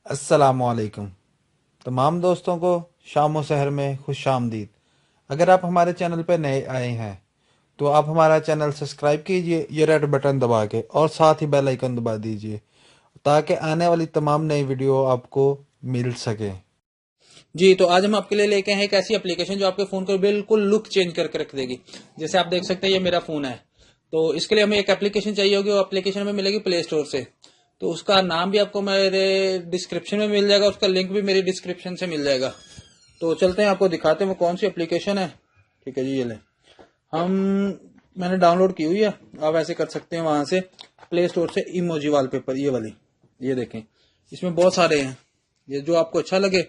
अस्सलामुअलैकुम। तमाम दोस्तों को शाम व सहर में खुश आमदीद। अगर आप हमारे चैनल पर नए आए हैं तो आप हमारा चैनल सब्सक्राइब कीजिए ये रेड बटन दबा के, और साथ ही बेल आइकन दबा दीजिए ताकि आने वाली तमाम नई वीडियो आपको मिल सके। जी, तो आज हम आपके लिए लेके आए एक ऐसी एप्लीकेशन जो आपके फोन को बिल्कुल लुक चेंज करके रख देगी। जैसे आप देख सकते हैं ये मेरा फोन है, तो इसके लिए हमें एक एप्लीकेशन चाहिए होगी। वो एप्लीकेशन हमें मिलेगी प्ले स्टोर से। तो उसका नाम भी आपको मेरे डिस्क्रिप्शन में मिल जाएगा, उसका लिंक भी मेरी डिस्क्रिप्शन से मिल जाएगा। तो चलते हैं, आपको दिखाते हैं वो कौन सी एप्लीकेशन है। ठीक है जी, ये ले हम मैंने डाउनलोड की हुई है। आप ऐसे कर सकते हैं वहां से प्ले स्टोर से इमोजी वॉलपेपर, ये वाली, ये देखें। इसमें बहुत सारे हैं, ये जो आपको अच्छा लगे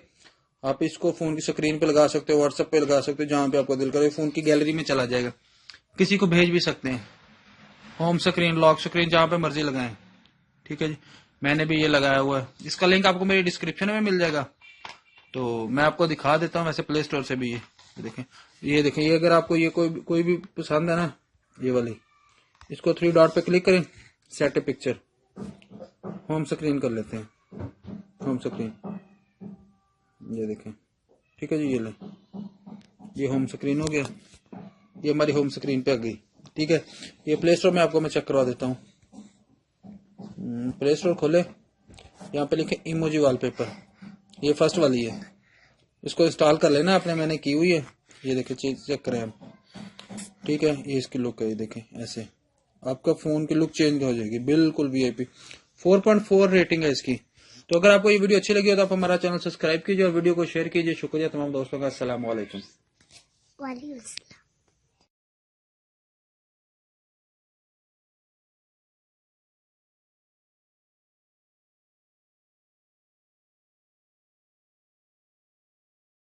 आप इसको फोन की स्क्रीन पे लगा सकते हो, व्हाट्सएप पे लगा सकते हो, जहां पे आपको दिल करे। फोन की गैलरी में चला जाएगा, किसी को भेज भी सकते हैं। होम स्क्रीन, लॉक स्क्रीन, जहां पे मर्जी लगाएं। ठीक है जी, मैंने भी ये लगाया हुआ है। इसका लिंक आपको मेरी डिस्क्रिप्शन में मिल जाएगा। तो मैं आपको दिखा देता हूँ वैसे प्ले स्टोर से भी। ये देखें, ये देखें, ये अगर आपको ये कोई भी पसंद है ना, ये वाली, इसको 3 डॉट पे क्लिक करें, सेट ए पिक्चर, होम स्क्रीन कर लेते हैं। होम स्क्रीन, ये देखें। ठीक है जी, ये ले, ये होम स्क्रीन हो गया। ये हमारी होम स्क्रीन पे आ गई। ठीक है, ये प्ले स्टोर में आपको मैं चेक करवा देता हूँ। प्ले स्टोर खोले, यहाँ पे लिखे इमोजी वॉलपेपर, ये फर्स्ट वाली है। इसको इंस्टॉल कर लेना आपने, मैंने की हुई है। ये देखें, चेक करें हम। ठीक है, ये इसकी लुक है, ये देखें। ऐसे आपका फोन की लुक चेंज हो जाएगी, बिल्कुल वीआईपी। 4.4 रेटिंग है इसकी। तो अगर आपको ये वीडियो अच्छी लगी हो तो आप हमारा चैनल सब्सक्राइब कीजिए और वीडियो को शेयर कीजिए। शुक्रिया तमाम दोस्तों का। अस्सलाम वालेकुम।